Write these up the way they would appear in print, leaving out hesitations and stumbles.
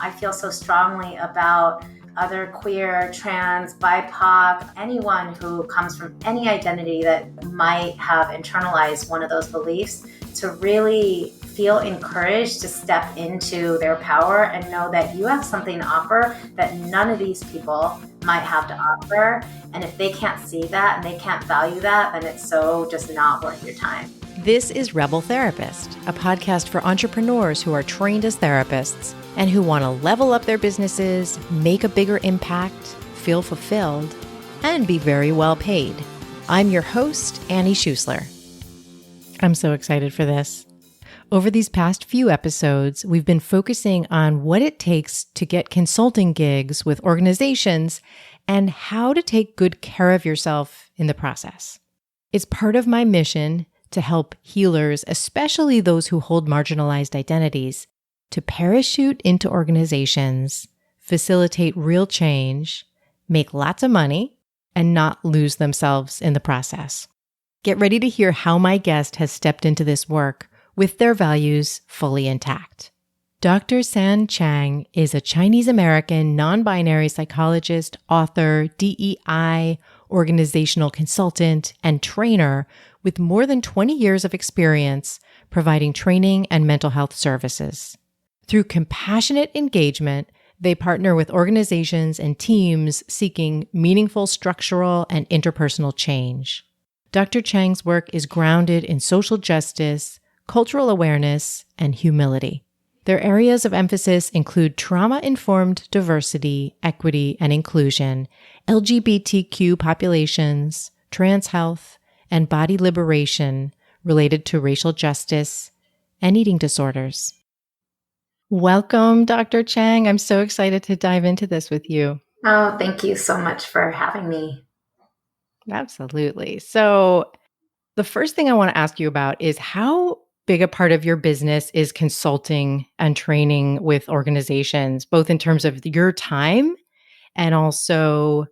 I feel so strongly about other queer, trans, BIPOC, anyone who comes from any identity that might have internalized one of those beliefs, to really feel encouraged to step into their power and know that you have something to offer that none of these people might have to offer. And if they can't see that and they can't value that, then it's so just not worth your time. This is Rebel Therapist, a podcast for entrepreneurs who are trained as therapists and who want to level up their businesses, make a bigger impact, feel fulfilled, and be very well paid. I'm your host, Annie Schusler. I'm so excited for this. Over these past few episodes, we've been focusing on what it takes to get consulting gigs with organizations and how to take good care of yourself in the process. It's part of my mission to help healers, especially those who hold marginalized identities, to parachute into organizations, facilitate real change, make lots of money, and not lose themselves in the process. Get ready to hear how my guest has stepped into this work with their values fully intact. Dr. Chang is a Chinese-American non-binary psychologist, author, DEI, organizational consultant, and trainer with more than 20 years of experience providing training and mental health services. Through compassionate engagement, they partner with organizations and teams seeking meaningful structural and interpersonal change. Dr. Chang's work is grounded in social justice, cultural awareness, and humility. Their areas of emphasis include trauma-informed diversity, equity, and inclusion, LGBTQ populations, trans health, and body liberation related to racial justice and eating disorders. Welcome, Dr. Chang. I'm so excited to dive into this with you. Oh, thank you so much for having me. Absolutely. So the first thing I want to ask you about is how big a part of your business is consulting and training with organizations, both in terms of your time and also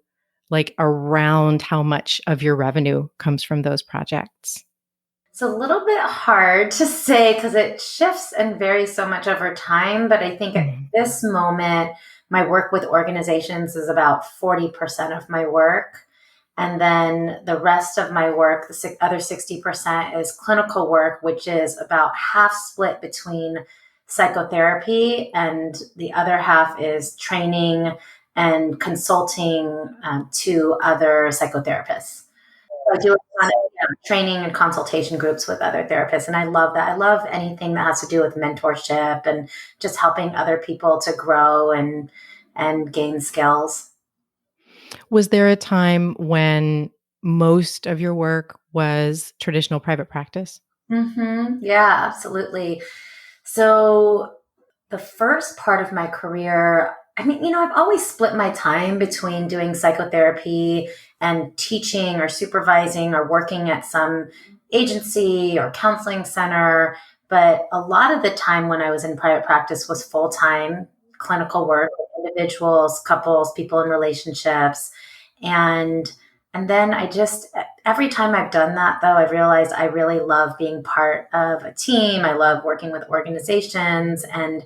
like around how much of your revenue comes from those projects? It's a little bit hard to say because it shifts and varies so much over time. But I think at this moment, my work with organizations is about 40% of my work. And then the rest of my work, the other 60%, is clinical work, which is about half split between psychotherapy, and the other half is training and consulting to other psychotherapists. So I do a ton of training and consultation groups with other therapists, and I love that. I love anything that has to do with mentorship and just helping other people to grow and gain skills. Was there a time when most of your work was traditional private practice? Yeah, absolutely. So the first part of my career, I've always split my time between doing psychotherapy and teaching or supervising or working at some agency or counseling center. But a lot of the time when I was in private practice was full-time clinical work with individuals, couples, people in relationships. And then every time I've done that, though, I've realized I really love being part of a team. I love working with organizations. And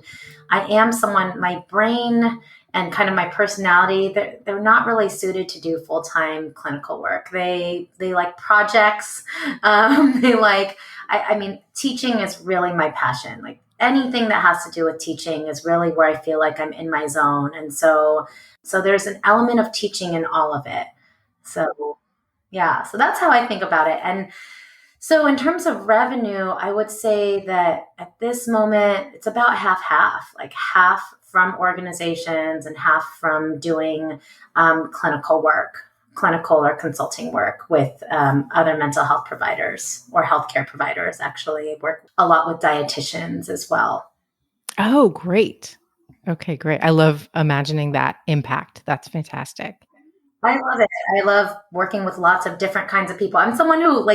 I am someone, my brain and kind of my personality, they're not really suited to do full-time clinical work. They like projects. Teaching is really my passion. Like anything that has to do with teaching is really where I feel like I'm in my zone. And so there's an element of teaching in all of it. So that's how I think about it. And so in terms of revenue, I would say that at this moment, it's about half, like half from organizations and half from doing clinical or consulting work with other mental health providers or healthcare providers. Actually, I work a lot with dietitians as well. Oh, great. Okay, great. I love imagining that impact. That's fantastic. I love it. I love working with lots of different kinds of people. I'm someone who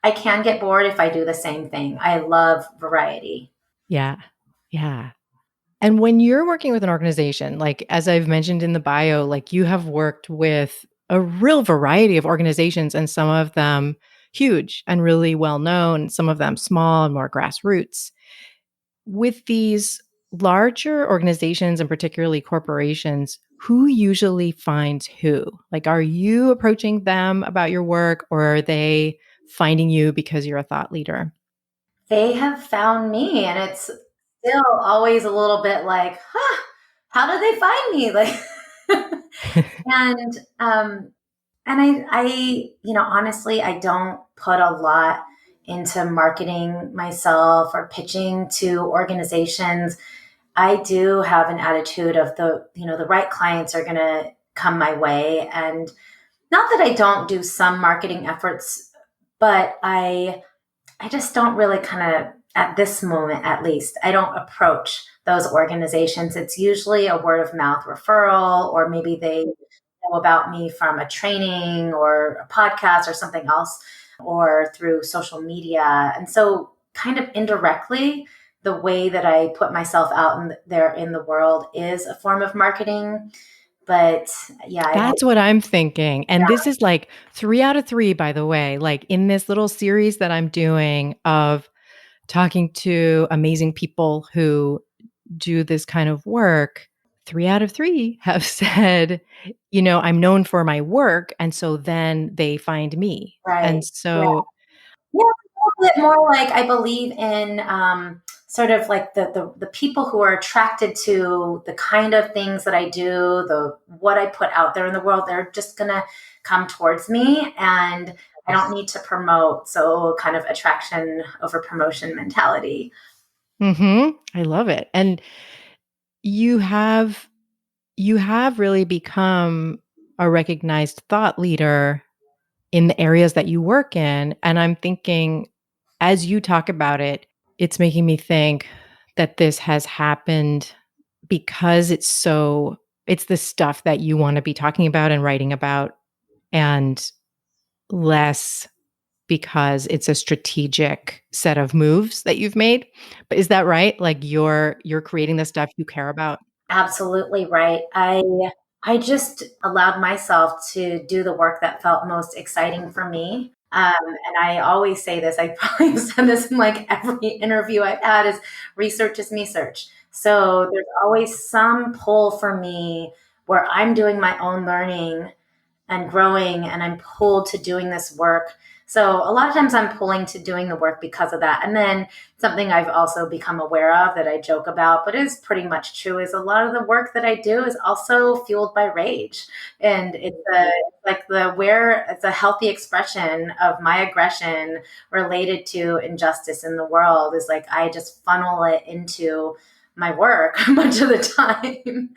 I can get bored if I do the same thing. I love variety. Yeah. Yeah. And when you're working with an organization, like as I've mentioned in the bio, like you have worked with a real variety of organizations, and some of them huge and really well known, some of them small and more grassroots. With these larger organizations and particularly corporations, who usually finds who? Like, are you approaching them about your work, or are they finding you because you're a thought leader? They have found me, and it's still always a little bit like, huh, how did they find me? Like, and honestly, I don't put a lot into marketing myself or pitching to organizations. I do have an attitude of the right clients are going to come my way. And not that I don't do some marketing efforts, but I just don't really kind of, at this moment at least, I don't approach those organizations. It's usually a word of mouth referral, or maybe they know about me from a training or a podcast or something else, or through social media. And so, kind of indirectly, the way that I put myself out there in the world is a form of marketing. But yeah, I don't. That's what I'm thinking. And this is like 3 out of 3, by the way, like in this little series that I'm doing of talking to amazing people who do this kind of work. 3 out of 3 have said, I'm known for my work. And so then they find me. And Right. Yeah. so, Yeah, a little bit more like I believe in sort of like the people who are attracted to the kind of things that I do, the what I put out there in the world, they're just gonna come towards me, and I don't need to promote. So kind of attraction over promotion mentality. I love it. And you have you have really become a recognized thought leader in the areas that you work in. And I'm thinking, as you talk about it, it's making me think that this has happened because it's the stuff that you want to be talking about and writing about, and less because it's a strategic set of moves that you've made. But is that right? Like you're creating the stuff you care about? Absolutely right. I just allowed myself to do the work that felt most exciting for me. And I always say this, I probably have said this in like every interview I've had, is research is me search. So there's always some pull for me where I'm doing my own learning and growing, and I'm pulled to doing this work. So a lot of times I'm pulling to doing the work because of that. And then something I've also become aware of that I joke about, but is pretty much true, is a lot of the work that I do is also fueled by rage. And it's a healthy expression of my aggression related to injustice in the world, is like I just funnel it into my work much of the time.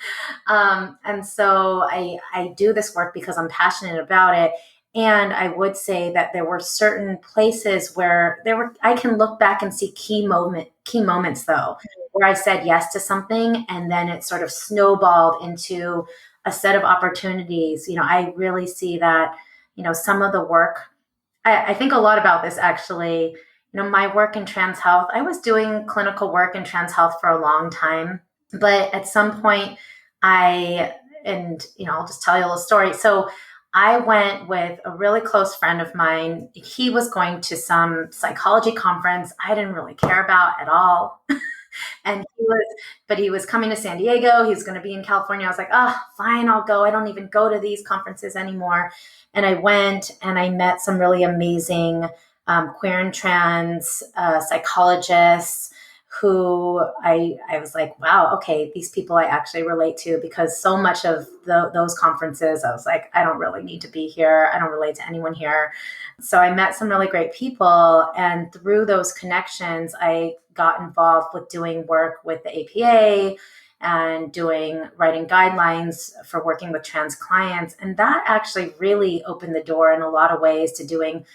And so I do this work because I'm passionate about it. And I would say that there were certain places where I can look back and see key moments though, where I said yes to something and then it sort of snowballed into a set of opportunities. I really see that, some of the work, I think a lot about this actually. My work in trans health, I was doing clinical work in trans health for a long time. But at some point, I'll just tell you a little story. So I went with a really close friend of mine. He was going to some psychology conference I didn't really care about at all. But he was coming to San Diego. He was going to be in California. I was like, oh, fine, I'll go. I don't even go to these conferences anymore. And I went and I met some really amazing queer and trans psychologists who I was like, wow, okay, these people I actually relate to, because so much of those conferences, I was like, I don't really need to be here. I don't relate to anyone here. So I met some really great people. And through those connections, I got involved with doing work with the APA and writing guidelines for working with trans clients. And that actually really opened the door in a lot of ways to doing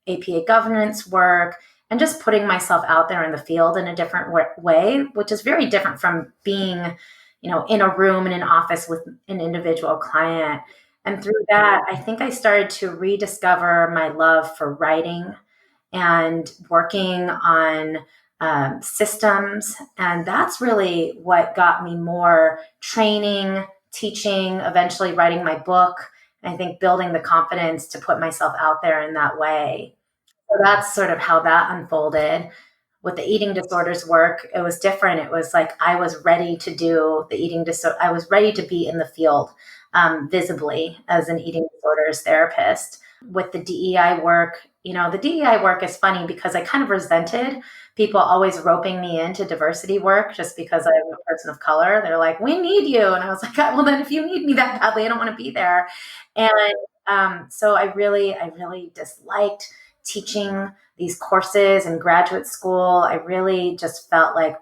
APA governance work and just putting myself out there in the field in a different way, which is very different from being, in a room in an office with an individual client. And through that, I think I started to rediscover my love for writing and working on systems. And that's really what got me more training, teaching, eventually writing my book. I think building the confidence to put myself out there in that way. So that's sort of how that unfolded with the eating disorders work, it was different. It was like I was ready to do the eating disorder. I was ready to be in the field visibly as an eating disorders therapist. With the DEI work, the DEI work is funny because I kind of resented people always roping me into diversity work just because I'm a person of color. They're like, we need you. And I was like, well, then if you need me that badly, I don't want to be there. And so I really disliked teaching these courses in graduate school. I really just felt like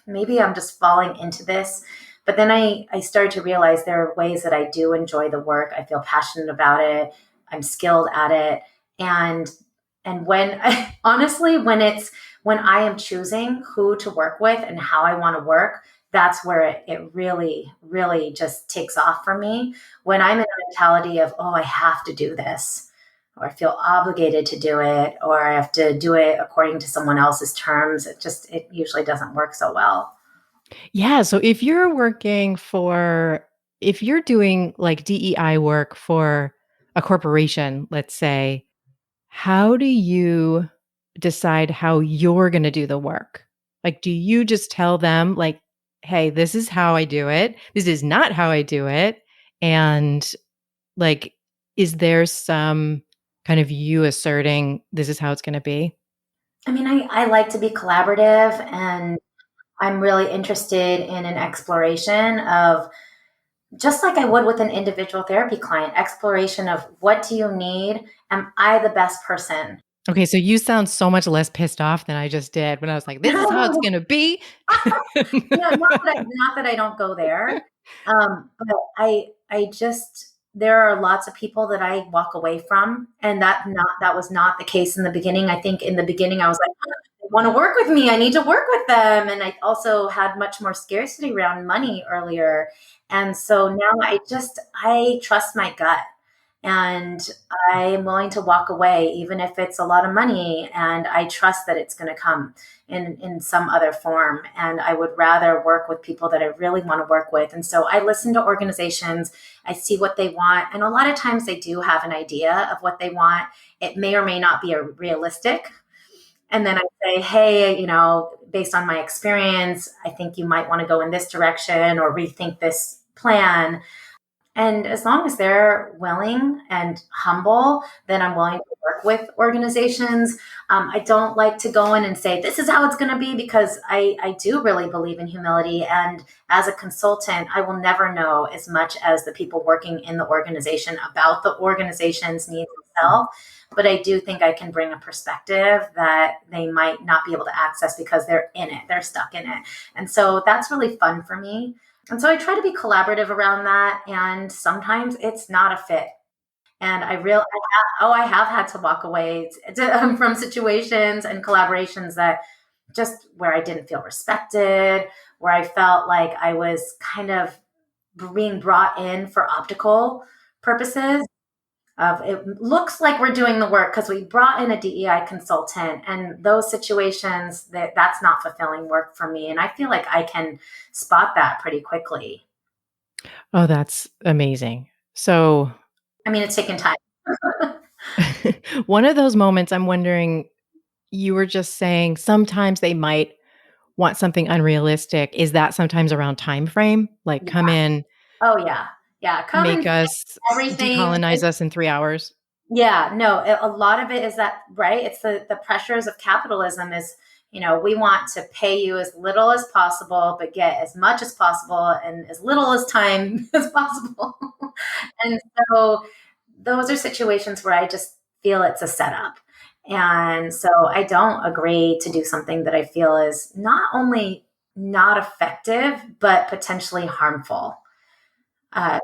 maybe I'm just falling into this. But then I started to realize there are ways that I do enjoy the work. I feel passionate about it. I'm skilled at it. And when honestly, when I am choosing who to work with and how I want to work, that's where it really, really just takes off for me. When I'm in a mentality of, oh, I have to do this, or I feel obligated to do it, or I have to do it according to someone else's terms, it usually doesn't work so well. Yeah. So if you're doing like DEI work for a corporation, let's say, how do you decide how you're going to do the work? Like, do you just tell them, like, hey, this is how I do it? This is not how I do it. And like, is there some kind of you asserting this is how it's going to be? I mean, I like to be collaborative, and I'm really interested in an exploration of, just like I would with an individual therapy client, exploration of what do you need? Am I the best person? Okay, so you sound so much less pissed off than I just did when I was like, this is how it's going to be. Not that I don't go there, but I just, there are lots of people that I walk away from, and that was not the case in the beginning. I think in the beginning I was like, they want to work with me, I need to work with them, and I also had much more scarcity around money earlier, and so now I trust my gut. And I am willing to walk away, even if it's a lot of money. And I trust that it's going to come in some other form. And I would rather work with people that I really want to work with. And so I listen to organizations, I see what they want. And a lot of times they do have an idea of what they want. It may or may not be realistic. And then I say, hey, based on my experience, I think you might want to go in this direction or rethink this plan. And as long as they're willing and humble, then I'm willing to work with organizations. I don't like to go in and say, this is how it's going to be, because I do really believe in humility. And as a consultant, I will never know as much as the people working in the organization about the organization's needs itself. But I do think I can bring a perspective that they might not be able to access because they're in it, they're stuck in it. And so that's really fun for me. And so I try to be collaborative around that. And sometimes it's not a fit. And I have had to walk away from situations and collaborations that just where I didn't feel respected, where I felt like I was kind of being brought in for optical purposes. Of it looks like we're doing the work because we brought in a DEI consultant, and those situations that's not fulfilling work for me. And I feel like I can spot that pretty quickly. Oh, that's amazing. So, I mean, it's taken time. one of those moments, I'm wondering, you were just saying sometimes they might want something unrealistic. Is that sometimes around time frame? Like, come Yeah. in, Oh yeah. Yeah. Come and make fix us, everything. decolonize us in 3 hours? Yeah, no, a lot of it is that, right? It's the pressures of capitalism is, we want to pay you as little as possible, but get as much as possible and as little as time as possible. And so those are situations where I just feel it's a setup. And so I don't agree to do something that I feel is not only not effective, but potentially harmful.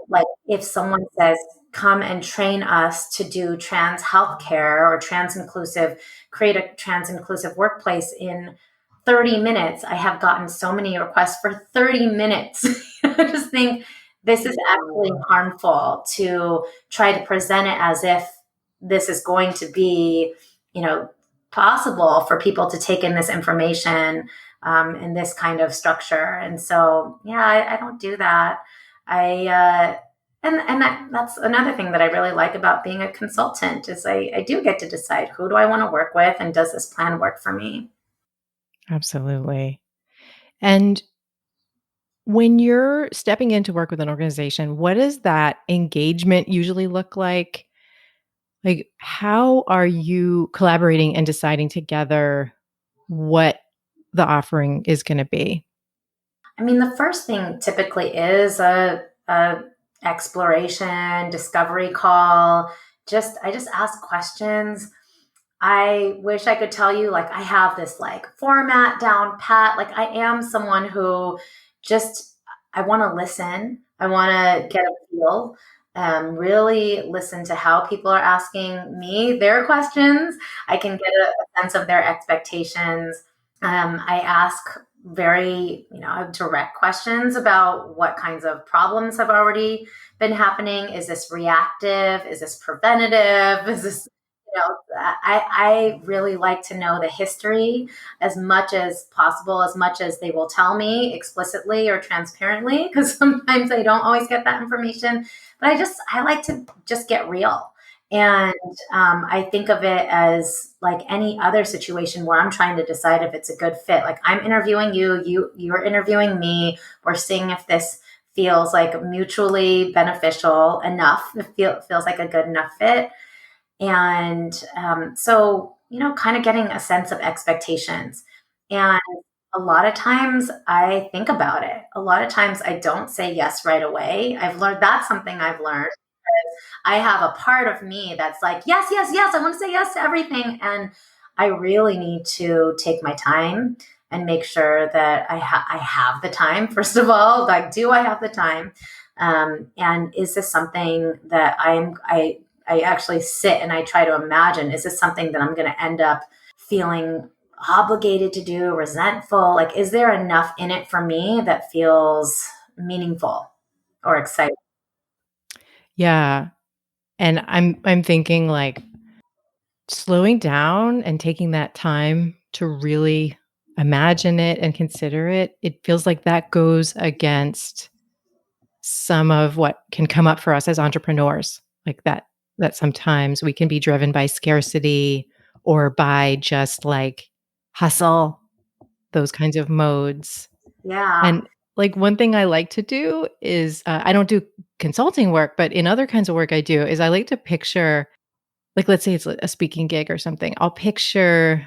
Like if someone says, come and train us to do trans healthcare or create a trans inclusive workplace in 30 minutes. I have gotten so many requests for 30 minutes. I just think this is actually harmful to try to present it as if this is going to be, possible for people to take in this information in this kind of structure. And so, yeah, I don't do that. That's another thing that I really like about being a consultant is I do get to decide who do I want to work with and does this plan work for me? Absolutely. And when you're stepping into work with an organization, what does that engagement usually look like? Like, how are you collaborating and deciding together what the offering is going to be? I mean, the first thing typically is a exploration, discovery call. I just ask questions. I wish I could tell you like I have this like format down pat. Like I am someone who just I want to listen. I want to get a feel. Really listen to how people are asking me their questions. I can get a sense of their expectations. I ask very, direct questions about what kinds of problems have already been happening. Is this reactive? Is this preventative? Is this, I really like to know the history as much as possible, as much as they will tell me explicitly or transparently, because sometimes I don't always get that information. But I like to just get real. And I think of it as like any other situation where I'm trying to decide if it's a good fit. Like I'm interviewing you're interviewing me. We're seeing if this feels like mutually beneficial enough. It feels like a good enough fit. And so, kind of getting a sense of expectations. And a lot of times I think about it. A lot of times I don't say yes right away. I've learned that's something I've learned. I have a part of me that's like, yes, yes, yes, I want to say yes to everything. And I really need to take my time and make sure that I have the time, first of all. Like, do I have the time? And is this something that I actually sit and I try to imagine, is this something that I'm going to end up feeling obligated to do, resentful? Like, is there enough in it for me that feels meaningful or exciting? Yeah. And I'm thinking like slowing down and taking that time to really imagine it and consider it, it feels like that goes against some of what can come up for us as entrepreneurs. Like that sometimes we can be driven by scarcity or by just like hustle, those kinds of modes. Yeah. And like one thing I like to do is I don't do consulting work, but in other kinds of work I do is I like to picture like let's say it's a speaking gig or something. I'll picture,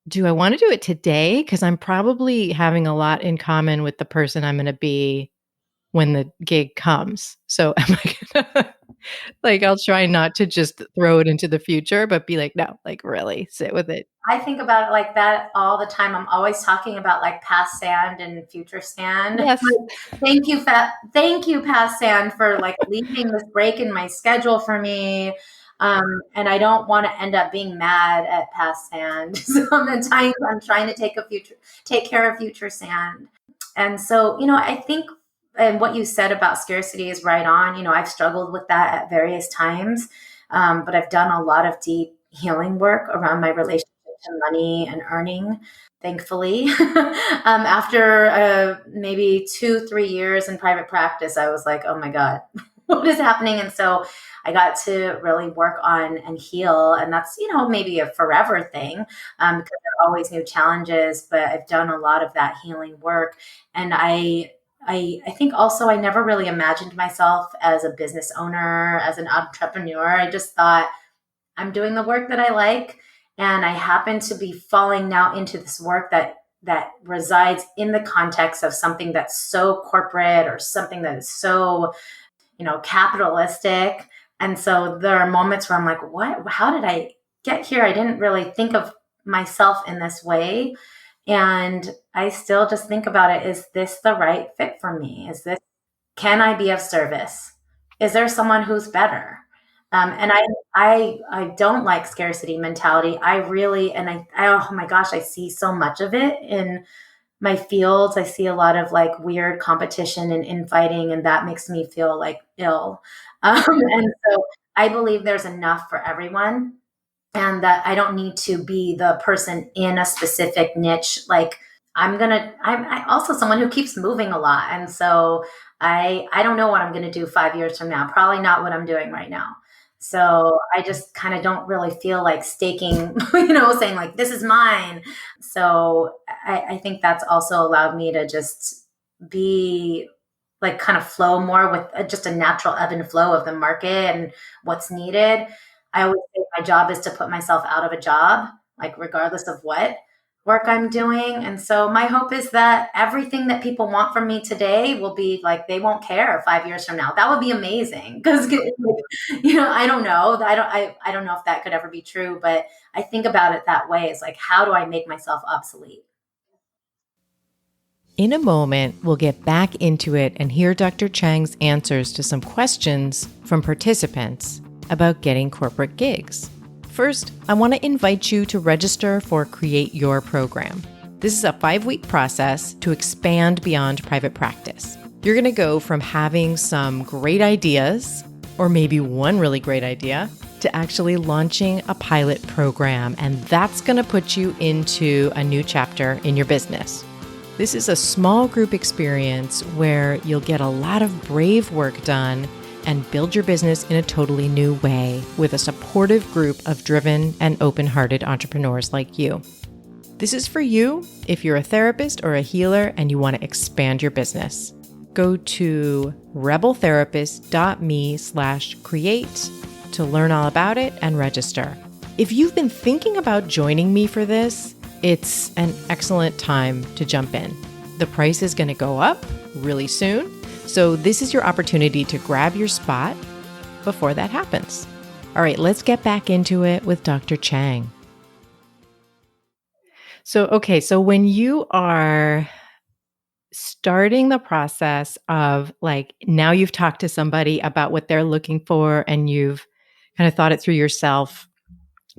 do I want to do it today? Because I'm probably having a lot in common with the person I'm going to be when the gig comes. So am I gonna like I'll try not to just throw it into the future, but be like, no, like really sit with it. I think about it like that all the time. I'm always talking about like past sand and future sand. Yes. Like, thank you, past sand, for like leaving this break in my schedule for me. And I don't want to end up being mad at past sand. So I'm trying to take care of future sand. And so, I think, and what you said about scarcity is right on. I've struggled with that at various times, but I've done a lot of deep healing work around my relationship to money and earning, thankfully. After maybe 2, 3 years in private practice, I was like, oh my God, what is happening? And so I got to really work on and heal. And that's, maybe a forever thing, because there are always new challenges, but I've done a lot of that healing work. And I think also I never really imagined myself as a business owner, as an entrepreneur. I just thought I'm doing the work that I like, and I happen to be falling now into this work that resides in the context of something that's so corporate or something that is so, capitalistic. And so there are moments where I'm like, what? How did I get here? I didn't really think of myself in this way. And I still just think about it. Is this the right fit for me? Can I be of service? Is there someone who's better? And I don't like scarcity mentality. I really, and oh my gosh, I see so much of it in my fields. I see a lot of like weird competition and infighting, and that makes me feel like ill. And so I believe there's enough for everyone, and that I don't need to be the person in a specific niche. Like I'm also someone who keeps moving a lot. And so I don't know what I'm going to do 5 years from now, probably not what I'm doing right now. So I just kind of don't really feel like staking, saying like, this is mine. So I think that's also allowed me to just be like kind of flow more with just a natural ebb and flow of the market and what's needed. I always say my job is to put myself out of a job, like regardless of what work I'm doing. And so my hope is that everything that people want from me today will be like they won't care 5 years from now. That would be amazing because I don't know. I don't know if that could ever be true, but I think about it that way. It's like, how do I make myself obsolete? In a moment, we'll get back into it and hear Dr. Chang's answers to some questions from participants about getting corporate gigs. First, I want to invite you to register for Create Your Program. This is a 5-week process to expand beyond private practice. You're going to go from having some great ideas, or maybe one really great idea, to actually launching a pilot program, and that's going to put you into a new chapter in your business. This is a small group experience where you'll get a lot of brave work done and build your business in a totally new way with a supportive group of driven and open-hearted entrepreneurs like you. This is for you if you're a therapist or a healer and you want to expand your business. Go to rebeltherapist.me/create to learn all about it and register. If you've been thinking about joining me for this, it's an excellent time to jump in. The price is going to go up really soon, so this is your opportunity to grab your spot before that happens. All right, let's get back into it with Dr. Chang. So when you are starting the process of like, now you've talked to somebody about what they're looking for and you've kind of thought it through yourself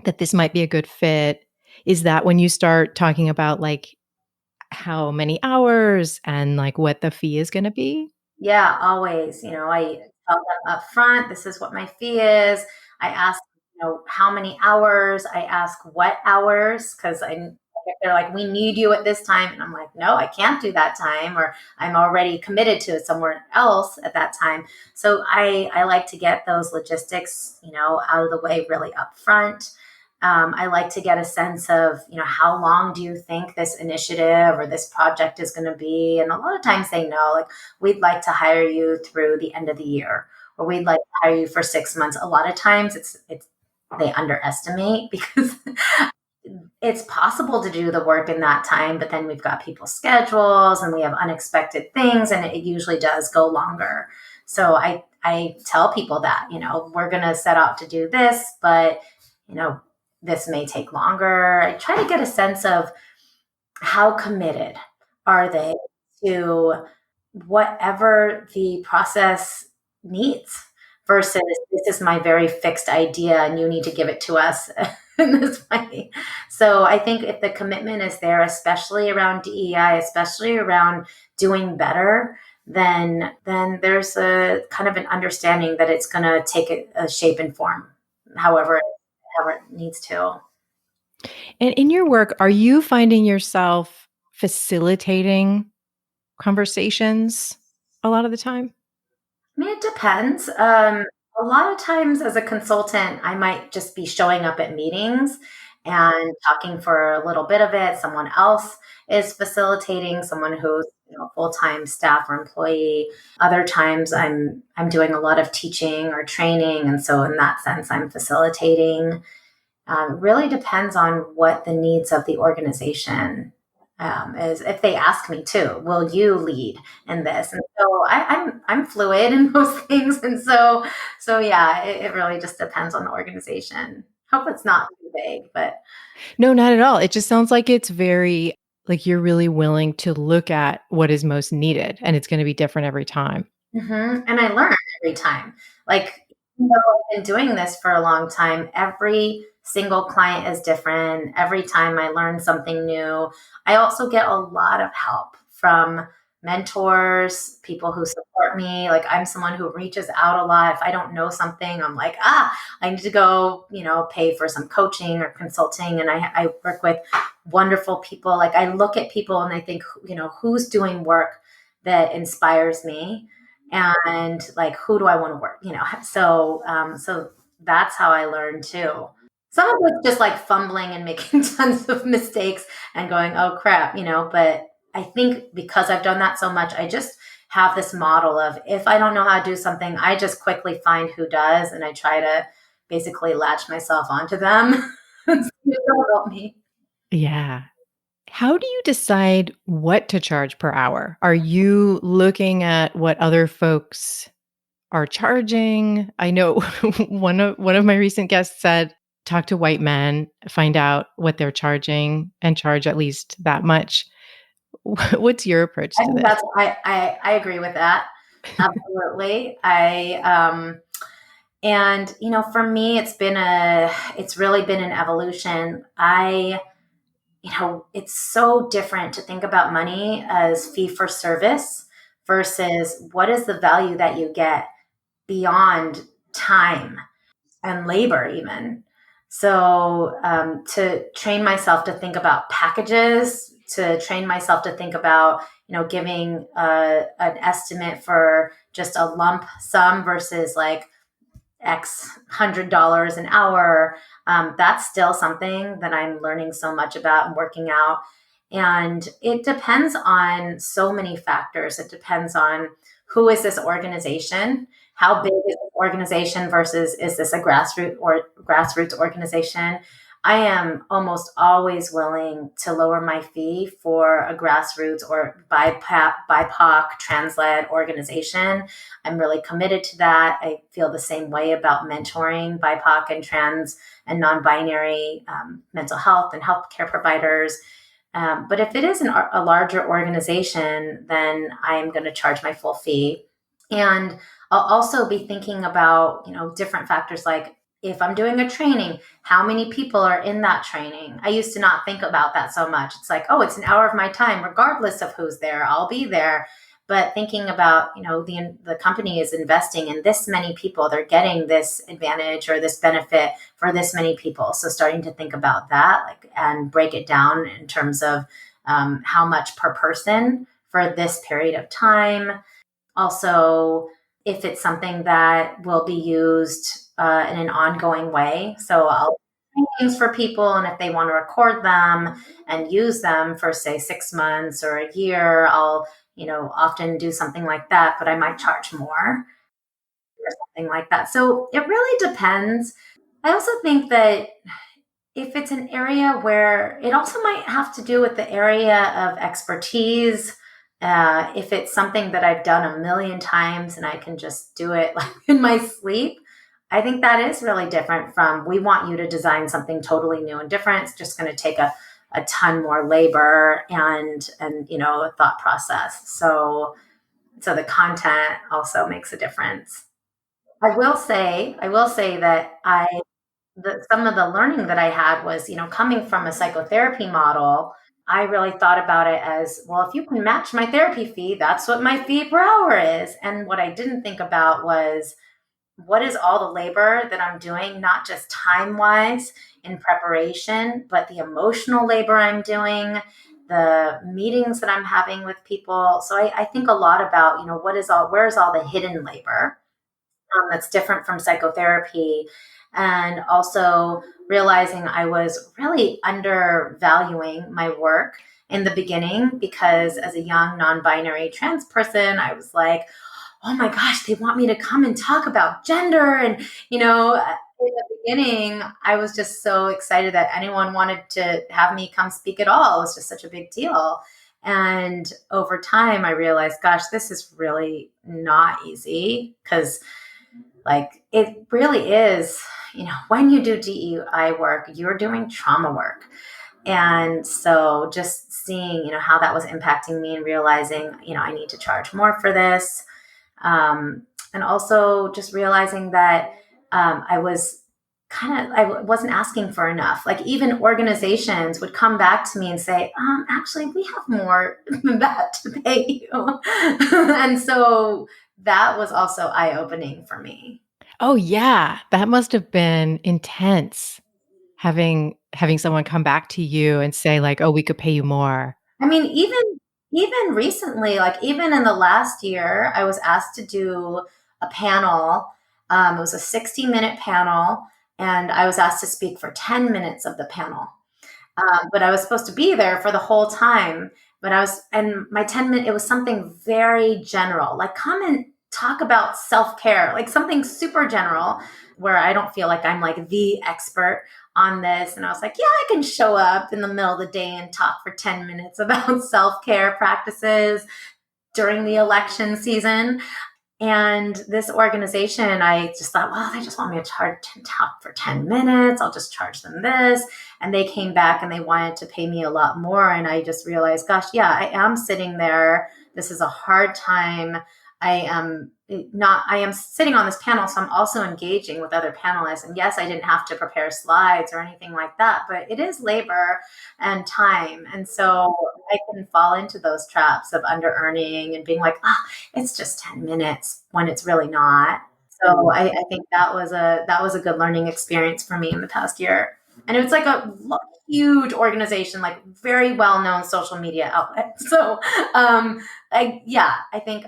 that this might be a good fit, is that when you start talking about like how many hours and like what the fee is going to be? Yeah, always. I tell them up front, this is what my fee is. I ask, how many hours. I ask what hours because they're like, we need you at this time. And I'm like, no, I can't do that time, or I'm already committed to somewhere else at that time. So I like to get those logistics, out of the way really up front. I like to get a sense of, how long do you think this initiative or this project is going to be? And a lot of times they know, like, we'd like to hire you through the end of the year, or we'd like to hire you for 6 months. A lot of times it's they underestimate because it's possible to do the work in that time, but then we've got people's schedules and we have unexpected things, and it usually does go longer. So I tell people that, we're going to set out to do this, but, this may take longer. I try to get a sense of how committed are they to whatever the process needs versus this is my very fixed idea and you need to give it to us in this way. So I think if the commitment is there, especially around DEI, especially around doing better, then there's a kind of an understanding that it's going to take a shape and form, however it needs to. And in your work, are you finding yourself facilitating conversations a lot of the time? I mean, it depends. A lot of times as a consultant, I might just be showing up at meetings and talking for a little bit of it. Someone else is facilitating, someone who's full-time staff or employee. Other times I'm doing a lot of teaching or training. And so in that sense, I'm facilitating. Really depends on what the needs of the organization is. If they ask me to, will you lead in this? And so I'm fluid in those things, and so yeah, it really just depends on the organization. Hope it's not too vague, but No, not at all. It just sounds like it's very like you're really willing to look at what is most needed, and it's going to be different every time. and I learn every time. Like, even though I've been doing this for a long time, every single client is different. Every time I learn something new. I also get a lot of help from mentors, people who support me. Like, I'm someone who reaches out a lot. If I don't know something, I'm like, I need to go, pay for some coaching or consulting. And I work with wonderful people. Like, I look at people and I think, who's doing work that inspires me, and like, who do I want to work? So that's how I learn too. Some of it's just like fumbling and making tons of mistakes and going, oh crap, but I think because I've done that so much, I just have this model of if I don't know how to do something, I just quickly find who does and I try to basically latch myself onto them. So they'll help me. Yeah. How do you decide what to charge per hour? Are you looking at what other folks are charging? I know one of my recent guests said, talk to white men, find out what they're charging and charge at least that much. What's your approach I to think this? I agree with that. Absolutely. And for me, it's really been an evolution. It's so different to think about money as fee for service versus what is the value that you get beyond time and labor, even. So, to train myself to think about packages, to train myself to think about, giving an estimate for just a lump sum versus like $X100 an hour. That's still something that I'm learning so much about and working out. And it depends on so many factors. It depends on who is this organization, how big is this organization versus is this a grassroots organization. I am almost always willing to lower my fee for a grassroots or BIPOC trans-led organization. I'm really committed to that. I feel the same way about mentoring BIPOC and trans and non-binary mental health and healthcare providers. But if it is a larger organization, then I'm going to charge my full fee. And I'll also be thinking about, different factors like if I'm doing a training, how many people are in that training? I used to not think about that so much. It's like, oh, it's an hour of my time, regardless of who's there, I'll be there. But thinking about, the company is investing in this many people, they're getting this advantage or this benefit for this many people. So starting to think about that, like, and break it down in terms of how much per person for this period of time. Also, if it's something that will be used in an ongoing way. So I'll do things for people, and if they want to record them and use them for, say, 6 months or a year, I'll, often do something like that, but I might charge more or something like that. So it really depends. I also think that if it's an area where it also might have to do with the area of expertise. If it's something that I've done a million times and I can just do it like in my sleep, I think that is really different from we want you to design something totally new and different. It's just going to take a ton more labor and a thought process. So the content also makes a difference. I will say that some of the learning that I had was, coming from a psychotherapy model, I really thought about it as, well, if you can match my therapy fee, that's what my fee per hour is. And what I didn't think about was what is all the labor that I'm doing, not just time wise in preparation, but the emotional labor I'm doing, the meetings that I'm having with people. So I think a lot about, where's all the hidden labor that's different from psychotherapy. And also realizing I was really undervaluing my work in the beginning because as a young non-binary trans person, I was like, oh my gosh, they want me to come and talk about gender. And, in the beginning, I was just so excited that anyone wanted to have me come speak at all. It was just such a big deal. And over time, I realized, gosh, this is really not easy because like it really is, when you do DEI work, you're doing trauma work. And so just seeing, how that was impacting me and realizing, I need to charge more for this. And also just realizing that I wasn't asking for enough. Like even organizations would come back to me and say, actually, we have more than that to pay you. And so that was also eye-opening for me. Oh yeah, that must have been intense having someone come back to you and say like, "Oh, we could pay you more." I mean, even recently, like even in the last year, I was asked to do a panel. It was a 60-minute panel, and I was asked to speak for 10 minutes of the panel. But I was supposed to be there for the whole time. And my 10 minute, it was something very general, like come and talk about self-care, like something super general where I don't feel like I'm like the expert on this. And I was like, yeah, I can show up in the middle of the day and talk for 10 minutes about self-care practices during the election season. And this organization, I just thought, well, they just want me to talk for 10 minutes. I'll just charge them this. And they came back and they wanted to pay me a lot more. And I just realized, gosh, yeah, I am sitting there. This is a hard time. I am sitting on this panel, so I'm also engaging with other panelists. And yes, I didn't have to prepare slides or anything like that, but it is labor and time. And so I can fall into those traps of under earning and being like, it's just 10 minutes when it's really not. So I think that was a good learning experience for me in the past year. And it was like a huge organization, like very well-known social media outlet. So I think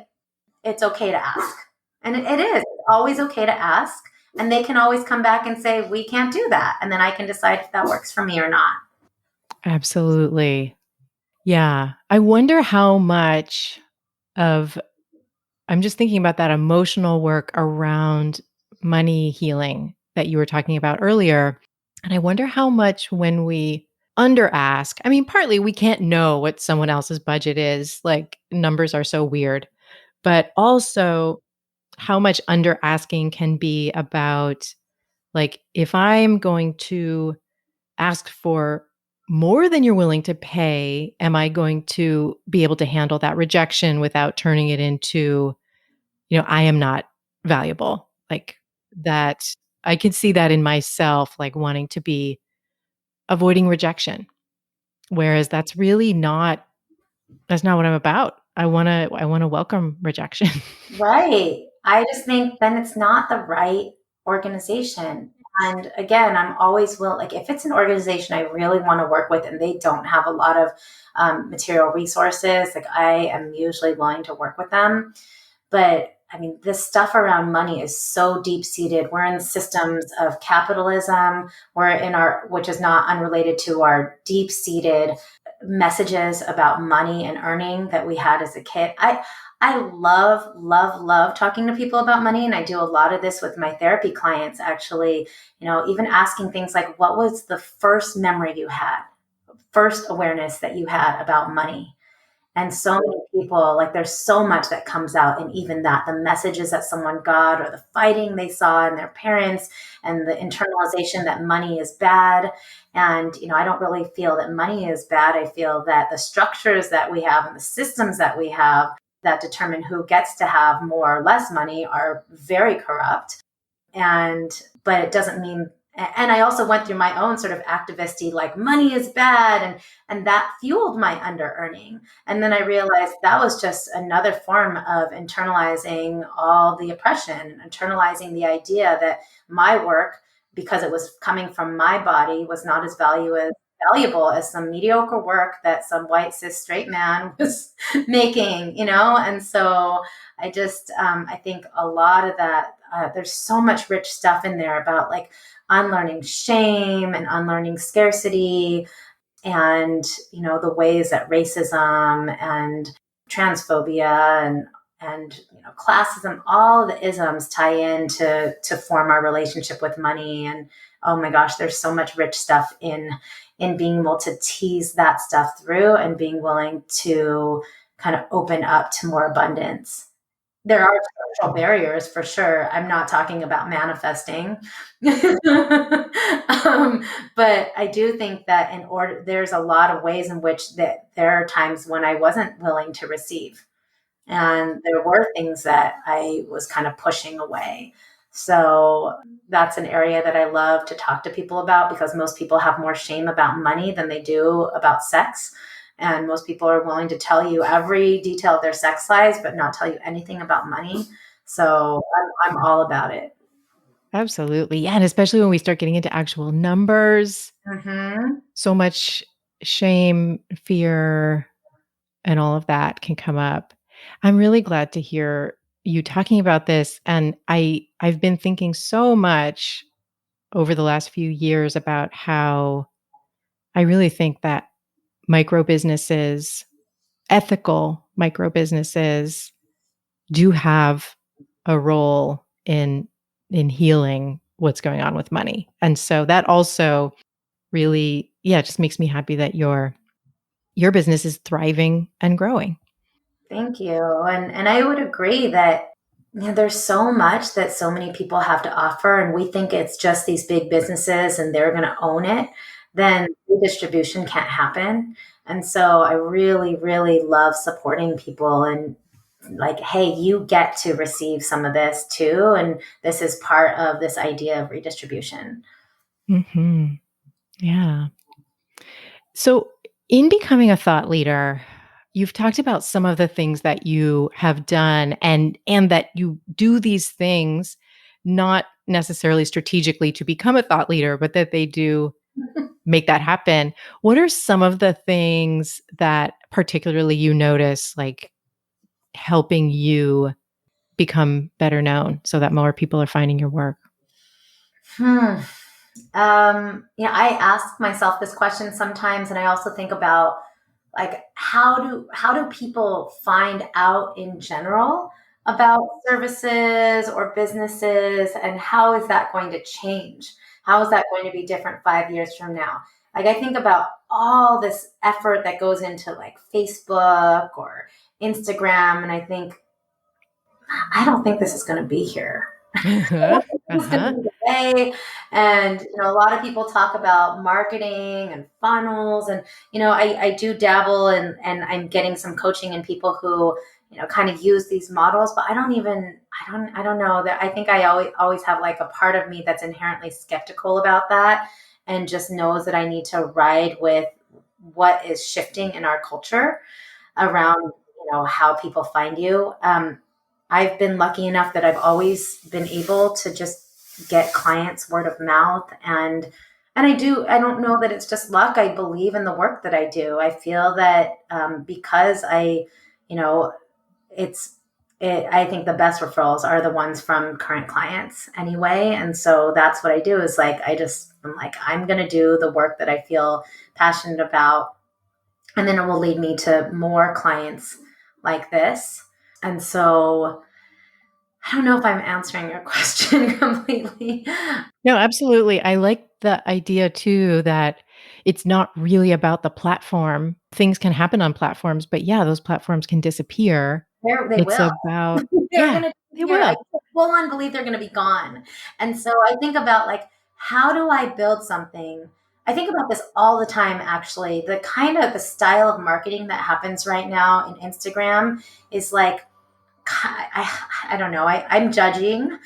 it's okay to ask. And it is. It's always okay to ask. And they can always come back and say, we can't do that. And then I can decide if that works for me or not. Absolutely. Yeah. I wonder how much of, I'm just thinking about that emotional work around money healing that you were talking about earlier. And I wonder how much when we under ask, I mean, partly we can't know what someone else's budget is, like numbers are so weird, but also how much under asking can be about, like, if I'm going to ask for more than you're willing to pay, am I going to be able to handle that rejection without turning it into, I am not valuable? Like that, I can see that in myself, like wanting to be avoiding rejection. Whereas that's not what I'm about. I want to welcome rejection. Right. I just think then it's not the right organization. And again, I'm always like if it's an organization I really want to work with and they don't have a lot of material resources, like I am usually willing to work with them. But I mean, this stuff around money is so deep seated. We're in systems of capitalism. Which is not unrelated to our deep seated messages about money and earning that we had as a kid. I love, love, love talking to people about money. And I do a lot of this with my therapy clients, actually, even asking things like, what was the first memory you had, first awareness that you had about money? And so many people, like there's so much that comes out in even that, the messages that someone got or the fighting they saw in their parents and the internalization that money is bad. And, I don't really feel that money is bad. I feel that the structures that we have and the systems that we have that determine who gets to have more or less money are very corrupt. But it doesn't mean, and I also went through my own sort of activisty, like money is bad. And that fueled my under earning. And then I realized that was just another form of internalizing all the oppression, internalizing the idea that my work, because it was coming from my body, was not as valuable as some mediocre work that some white cis straight man was making, And so I think a lot of that, there's so much rich stuff in there about like unlearning shame and unlearning scarcity and, the ways that racism and transphobia and classism, all the isms tie in to form our relationship with money. And oh my gosh, there's so much rich stuff in being able to tease that stuff through and being willing to kind of open up to more abundance. There are social barriers for sure. I'm not talking about manifesting. But I do think that there's a lot of ways in which that there are times when I wasn't willing to receive. And there were things that I was kind of pushing away. So that's an area that I love to talk to people about because most people have more shame about money than they do about sex. And most people are willing to tell you every detail of their sex lives, but not tell you anything about money. So I'm all about it. Absolutely. Yeah. And especially when we start getting into actual numbers, Mm-hmm. so much shame, fear, and all of that can come up. I'm really glad to hear you talking about this. And I've been thinking so much over the last few years about how I really think that micro businesses, ethical micro businesses, do have a role in healing what's going on with money. And so that also really, yeah, it just makes me happy that your business is thriving and growing. Thank you. And I would agree that there's so much that so many people have to offer, and we think it's just these big businesses and they're going to own it. Then redistribution can't happen. And so I really, really love supporting people and like, hey, you get to receive some of this too, and this is part of this idea of redistribution. Mhm. Yeah. So, in becoming a thought leader, you've talked about some of the things that you have done and that you do these things not necessarily strategically to become a thought leader, but that they do make that happen. What are some of the things that particularly you notice like helping you become better known so that more people are finding your work? Hmm. Yeah, I ask myself this question sometimes, and I also think about like how do people find out in general about services or businesses, and how is that going to change? How is that going to be different 5 years from now? Like I think about all this effort that goes into like Facebook or Instagram, and I think I don't think this is going to be here. Uh-huh. It's going to Uh-huh. be the way. And, a lot of people talk about marketing and funnels. And, I do dabble and I'm getting some coaching in people who, kind of use these models, but I don't know that. I think I always have like a part of me that's inherently skeptical about that and just knows that I need to ride with what is shifting in our culture around how people find you. I've been lucky enough that I've always been able to just get clients word of mouth, and I don't know that it's just luck. I believe in the work that I do. I feel that because you know I think the best referrals are the ones from current clients anyway. And so that's what I do is like I'm like I'm going to do the work that I feel passionate about, and then it will lead me to more clients like this. And so I don't know if I'm answering your question completely. No, absolutely. I like the idea too that it's not really about the platform. Things can happen on platforms, but yeah, those platforms can disappear. They It's will. about, They're yeah, going to they disappear. I will. full on believe they're going to be gone. And so I think about like, how do I build something? I think about this all the time, actually. The kind of the style of marketing that happens right now in Instagram is like, I don't know. I'm judging.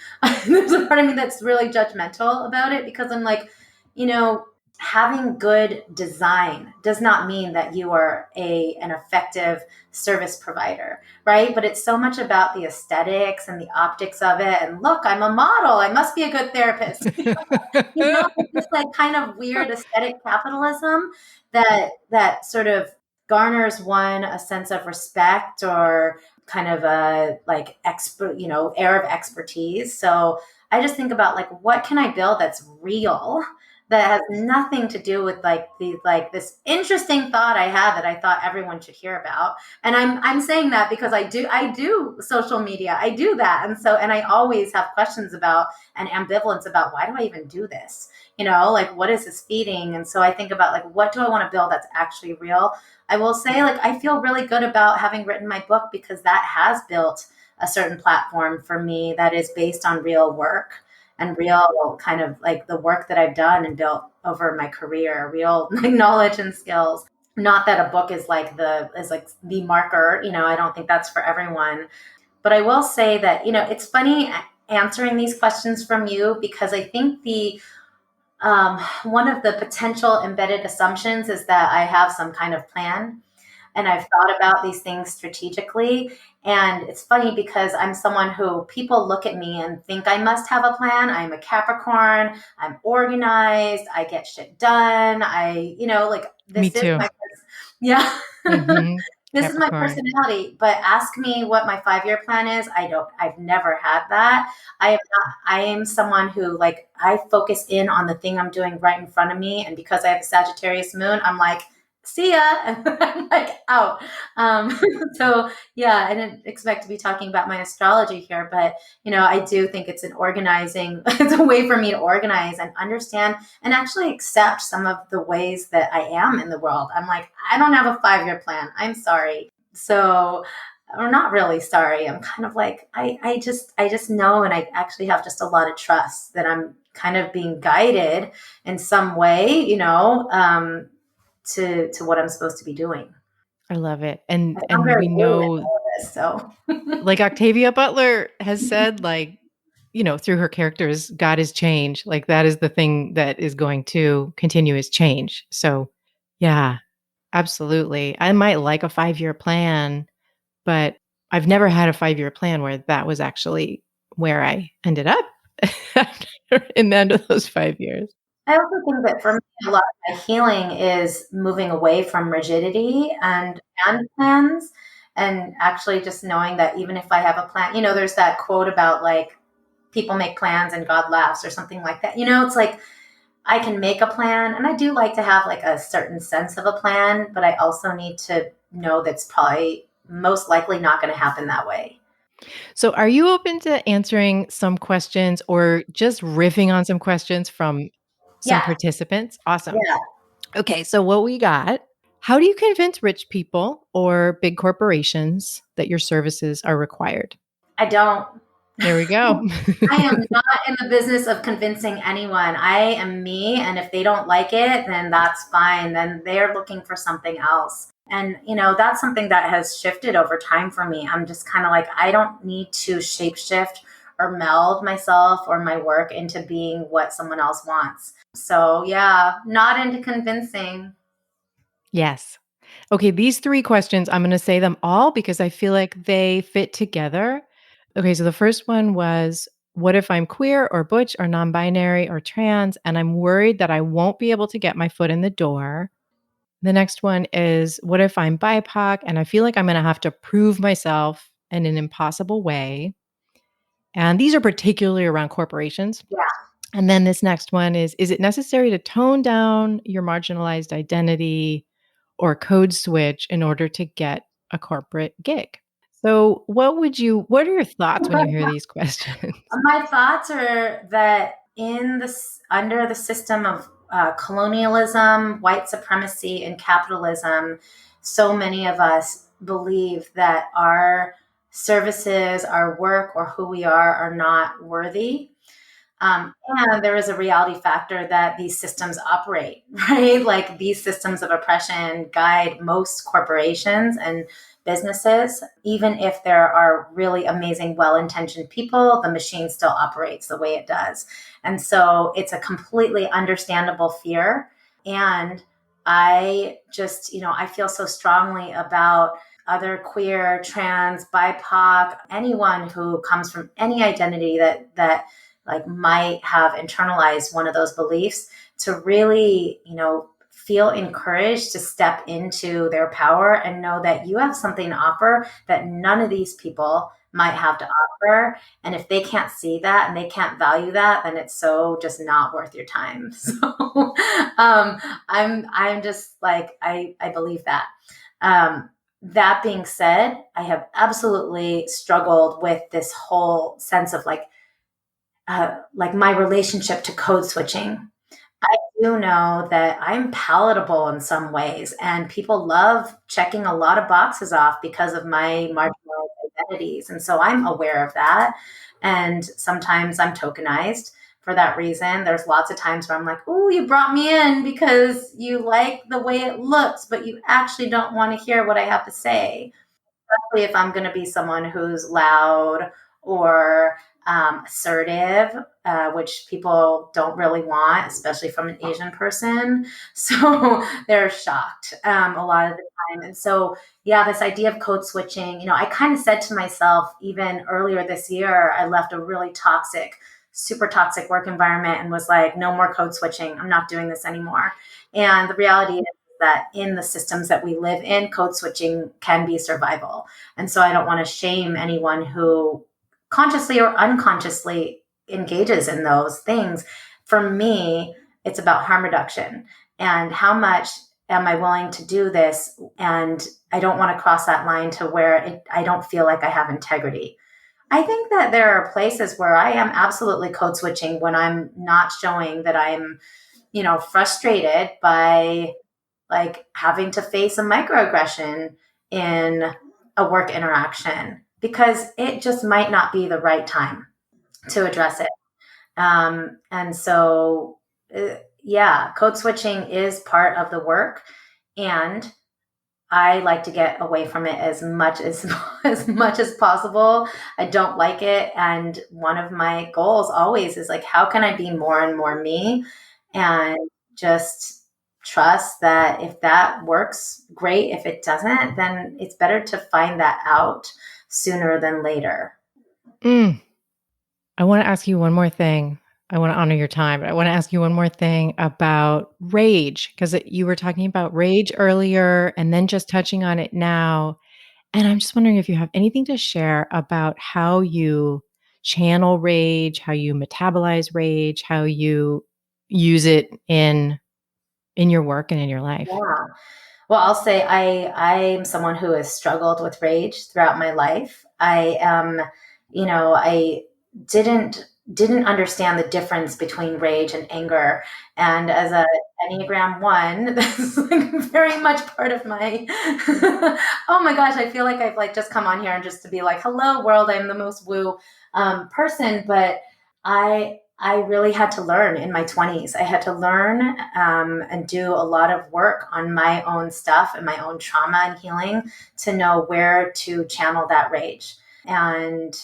There's a part of me that's really judgmental about it because I'm like, you know, having good design does not mean that you are an effective service provider, right? But it's so much about the aesthetics and the optics of it. And look, I'm a model. I must be a good therapist. It's this like kind of weird aesthetic capitalism that sort of garners one a sense of respect or kind of a like expert, air of expertise. So I just think about like what can I build that's real, that has nothing to do with like this interesting thought I had that I thought everyone should hear about. And I'm saying that because I do social media. I do that. And I always have questions about and ambivalence about why do I even do this? Like what is this feeding? And so I think about like what do I want to build that's actually real? I will say, like, I feel really good about having written my book because that has built a certain platform for me that is based on real work and real kind of like the work that I've done and built over my career, real like knowledge and skills. Not that a book is like the marker, I don't think that's for everyone. But I will say that, it's funny answering these questions from you because I think one of the potential embedded assumptions is that I have some kind of plan and I've thought about these things strategically. And it's funny because I'm someone who people look at me and think I must have a plan. I'm a Capricorn. I'm organized. I get shit done. Like Me this is too. my, yeah. Hmm. This is my Capricorn. personality, but ask me what my 5-year plan is. I've never had that. I am someone who, like, I focus in on the thing I'm doing right in front of me. And because I have a Sagittarius moon, I'm like, see ya. And I'm like out. Um, so yeah, I didn't expect to be talking about my astrology here, but I do think it's an organizing, it's a way for me to organize and understand and actually accept some of the ways that I am in the world. I'm like, I don't have a 5-year plan. I'm sorry. So, or not really sorry. I'm kind of like, I just know, and I actually have just a lot of trust that I'm kind of being guided in some way, to what I'm supposed to be doing. I love it. I sound And very we woo in know, all of this, so. like Octavia Butler has said, like, through her characters, God is change. Like that is the thing that is going to continue is change. So yeah, absolutely. I might like a 5-year plan, but I've never had a 5-year plan where that was actually where I ended up in the end of those 5 years. I also think that for me, a lot of my healing is moving away from rigidity and plans, and actually just knowing that even if I have a plan, there's that quote about like people make plans and God laughs or something like that. It's like I can make a plan, and I do like to have like a certain sense of a plan, but I also need to know that's probably most likely not going to happen that way. So, are you open to answering some questions or just riffing on some questions from some Yeah, participants? Awesome. yeah. Okay, so what we got, how do you convince rich people or big corporations that your services are required? I don't. There we go. I am not in the business of convincing anyone. I am me, and if they don't like it, then that's fine. Then they're looking for something else. And, that's something that has shifted over time for me. I'm just kind of like, I don't need to shapeshift or meld myself or my work into being what someone else wants. So, yeah, not into convincing. Yes. Okay, these 3 questions, I'm gonna say them all because I feel like they fit together. Okay, so the first one was, what if I'm queer or butch or non-binary or trans and I'm worried that I won't be able to get my foot in the door? The next one is, what if I'm BIPOC and I feel like I'm gonna have to prove myself in an impossible way? And these are particularly around corporations. Yeah. And then this next one is it necessary to tone down your marginalized identity or code switch in order to get a corporate gig? So, what are your thoughts when you hear these questions? My thoughts are that under the system of colonialism, white supremacy, and capitalism, so many of us believe that our services, our work, or who we are not worthy. And there is a reality factor that these systems operate, right? Like these systems of oppression guide most corporations and businesses. Even if there are really amazing, well intentioned people, the machine still operates the way it does. And so it's a completely understandable fear. And I just, I feel so strongly about other queer, trans, BIPOC, anyone who comes from any identity that like might have internalized one of those beliefs to really, feel encouraged to step into their power and know that you have something to offer that none of these people might have to offer. And if they can't see that and they can't value that, then it's so just not worth your time. So I'm just like, I believe that. That being said, I have absolutely struggled with this whole sense of like my relationship to code switching. I do know that I'm palatable in some ways, and people love checking a lot of boxes off because of my marginalized identities. And so I'm aware of that. And sometimes I'm tokenized for that reason. There's lots of times where I'm like, "Ooh, you brought me in because you like the way it looks, but you actually don't want to hear what I have to say." Especially if I'm going to be someone who's loud or assertive, which people don't really want, especially from an Asian person. So they're shocked a lot of the time. And so, yeah, this idea of code switching, I kind of said to myself, even earlier this year, I left a really toxic, super toxic work environment and was like, no more code switching. I'm not doing this anymore. And the reality is that in the systems that we live in, code switching can be survival. And so I don't want to shame anyone who consciously or unconsciously engages in those things. For me, it's about harm reduction and how much am I willing to do this? And I don't want to cross that line to where I don't feel like I have integrity. I think that there are places where I am absolutely code switching when I'm not showing that I'm, frustrated by like having to face a microaggression in a work interaction because it just might not be the right time to address it. And so, yeah, code switching is part of the work. And I like to get away from it as much as much as possible. I don't like it, and one of my goals always is like, how can I be more and more me, and just trust that if that works, great. If it doesn't, then it's better to find that out sooner than later. I want to ask you one more thing. I want to honor your time, but I want to ask you one more thing about rage, because you were talking about rage earlier and then just touching on it now. And I'm just wondering if you have anything to share about how you channel rage, how you metabolize rage, how you use it in your work and in your life. Yeah. Well, I'll say I'm someone who has struggled with rage throughout my life. I didn't understand the difference between rage and anger. And as a Enneagram 1, this is like very much part of my oh my gosh, I feel like I've like just come on here and just to be like, hello world, I'm the most woo person. But I really had to learn in my 20s. I had to learn and do a lot of work on my own stuff and my own trauma and healing to know where to channel that rage. And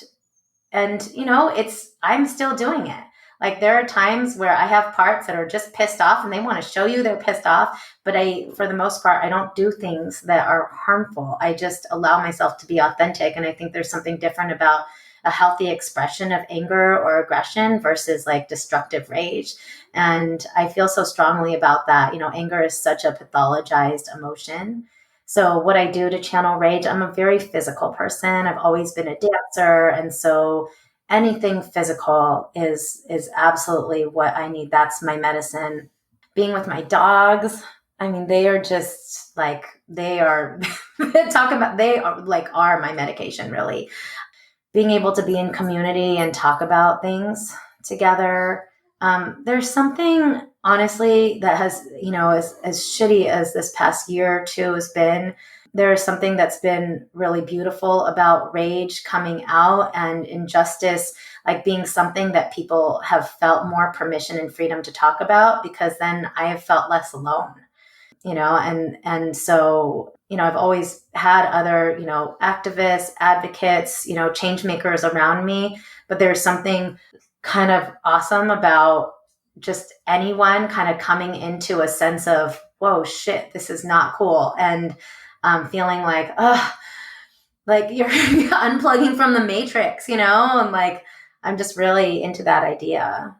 I'm still doing it. Like there are times where I have parts that are just pissed off and they want to show you they're pissed off. But for the most part, I don't do things that are harmful. I just allow myself to be authentic. And I think there's something different about a healthy expression of anger or aggression versus like destructive rage. And I feel so strongly about that. Anger is such a pathologized emotion. So what I do to channel rage, I'm a very physical person. I've always been a dancer. And so anything physical is absolutely what I need. That's my medicine. Being with my dogs, I mean, they are just like, they are are my medication, really. Being able to be in community and talk about things together. There's something, honestly, that has, as shitty as this past year or two has been, there is something that's been really beautiful about rage coming out and injustice, like being something that people have felt more permission and freedom to talk about, because then I have felt less alone. And so, I've always had other, activists, advocates, change makers around me, but there's something kind of awesome about just anyone kind of coming into a sense of, whoa, shit, this is not cool. And feeling like, oh, like you're unplugging from the matrix, and like, I'm just really into that idea.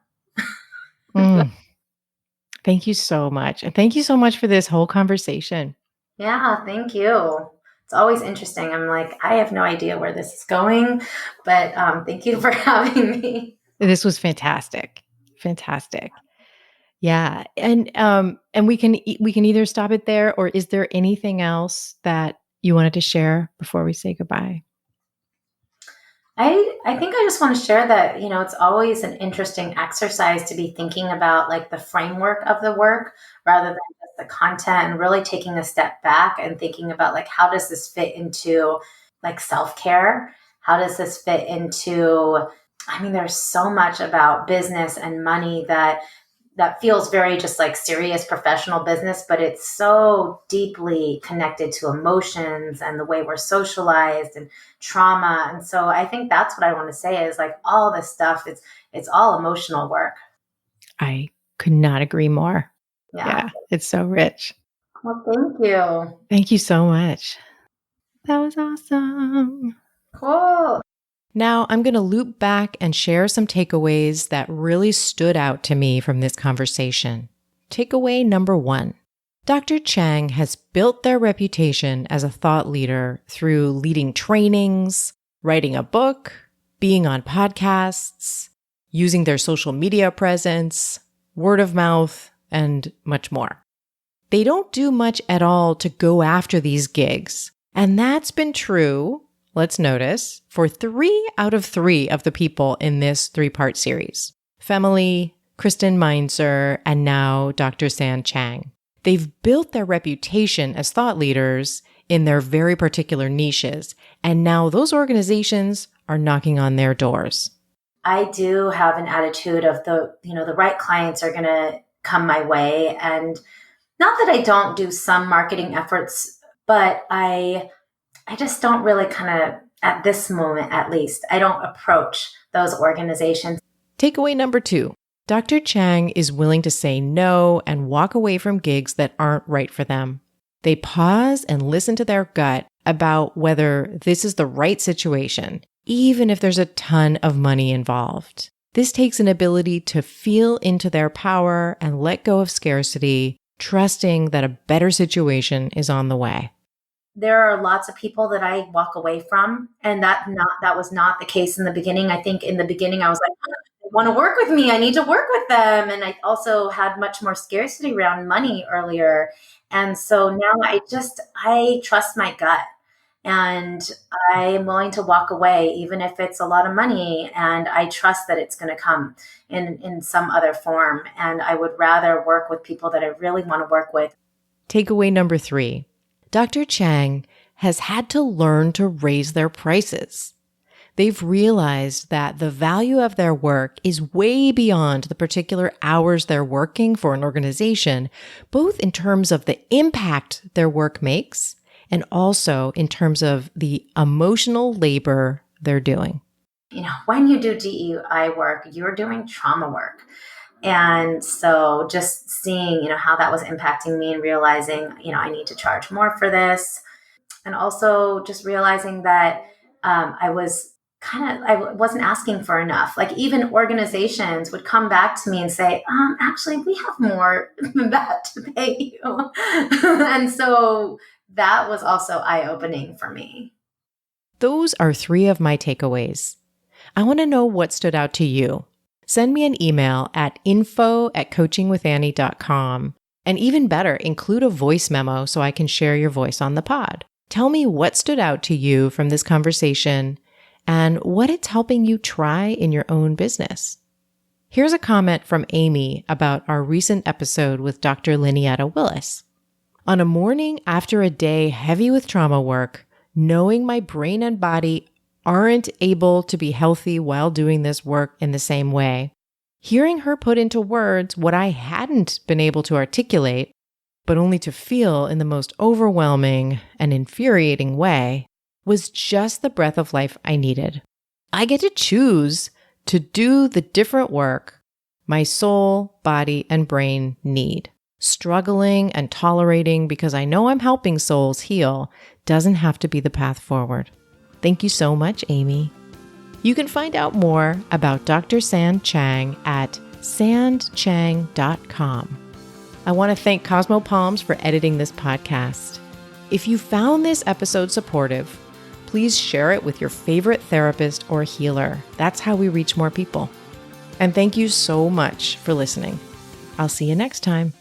Thank you so much. And thank you so much for this whole conversation. Yeah, thank you. It's always interesting. I'm like, I have no idea where this is going, but thank you for having me. This was fantastic. Fantastic. Yeah. And we can either stop it there, or is there anything else that you wanted to share before we say goodbye? I think I just want to share that, it's always an interesting exercise to be thinking about like the framework of the work rather than just the content, and really taking a step back and thinking about like, how does this fit into like self-care? How does this fit into, I mean, there's so much about business and money that feels very just like serious professional business, but it's so deeply connected to emotions and the way we're socialized and trauma. And so I think that's what I want to say is like all this stuff, it's all emotional work. I could not agree more. Yeah. It's so rich. Well, thank you. Thank you so much. That was awesome. Cool. Now I'm going to loop back and share some takeaways that really stood out to me from this conversation. Takeaway number 1. Dr. Chang has built their reputation as a thought leader through leading trainings, writing a book, being on podcasts, using their social media presence, word of mouth, and much more. They don't do much at all to go after these gigs. And that's been true, let's notice, for 3 out of 3 of the people in this 3-part series. Femily, Kristen Meinzer, and now Dr. San Chang. They've built their reputation as thought leaders in their very particular niches, and now those organizations are knocking on their doors. I do have an attitude of the right clients are going to come my way. And not that I don't do some marketing efforts, but I just don't really at this moment, at least, I don't approach those organizations. Takeaway number 2. Dr. Chang is willing to say no and walk away from gigs that aren't right for them. They pause and listen to their gut about whether this is the right situation, even if there's a ton of money involved. This takes an ability to feel into their power and let go of scarcity, trusting that a better situation is on the way. There are lots of people that I walk away from, and that was not the case in the beginning. I think in the beginning I was like, they want to work with me, I need to work with them. And I also had much more scarcity around money earlier. And so now I trust my gut, and I am willing to walk away, even if it's a lot of money, and I trust that it's going to come in some other form. And I would rather work with people that I really want to work with. Takeaway number 3. Dr. Chang has had to learn to raise their prices. They've realized that the value of their work is way beyond the particular hours they're working for an organization, both in terms of the impact their work makes and also in terms of the emotional labor they're doing. When you do DEI work, you're doing trauma work. And so just seeing, how that was impacting me and realizing, I need to charge more for this. And also just realizing that I wasn't asking for enough. Like even organizations would come back to me and say, actually, we have more than that to pay you. And so that was also eye-opening for me. Those are 3 of my takeaways. I want to know what stood out to you. Send me an email at info@coachingwithannie.com. And even better, include a voice memo so I can share your voice on the pod. Tell me what stood out to you from this conversation and what it's helping you try in your own business. Here's a comment from Amy about our recent episode with Dr. Linietta Willis. On a morning after a day heavy with trauma work, knowing my brain and body aren't able to be healthy while doing this work in the same way, hearing her put into words what I hadn't been able to articulate, but only to feel in the most overwhelming and infuriating way, was just the breath of life I needed. I get to choose to do the different work my soul, body, and brain need. Struggling and tolerating because I know I'm helping souls heal doesn't have to be the path forward. Thank you so much, Amy. You can find out more about Dr. San Chang at sandchang.com. I want to thank Cosmo Palms for editing this podcast. If you found this episode supportive, please share it with your favorite therapist or healer. That's how we reach more people. And thank you so much for listening. I'll see you next time.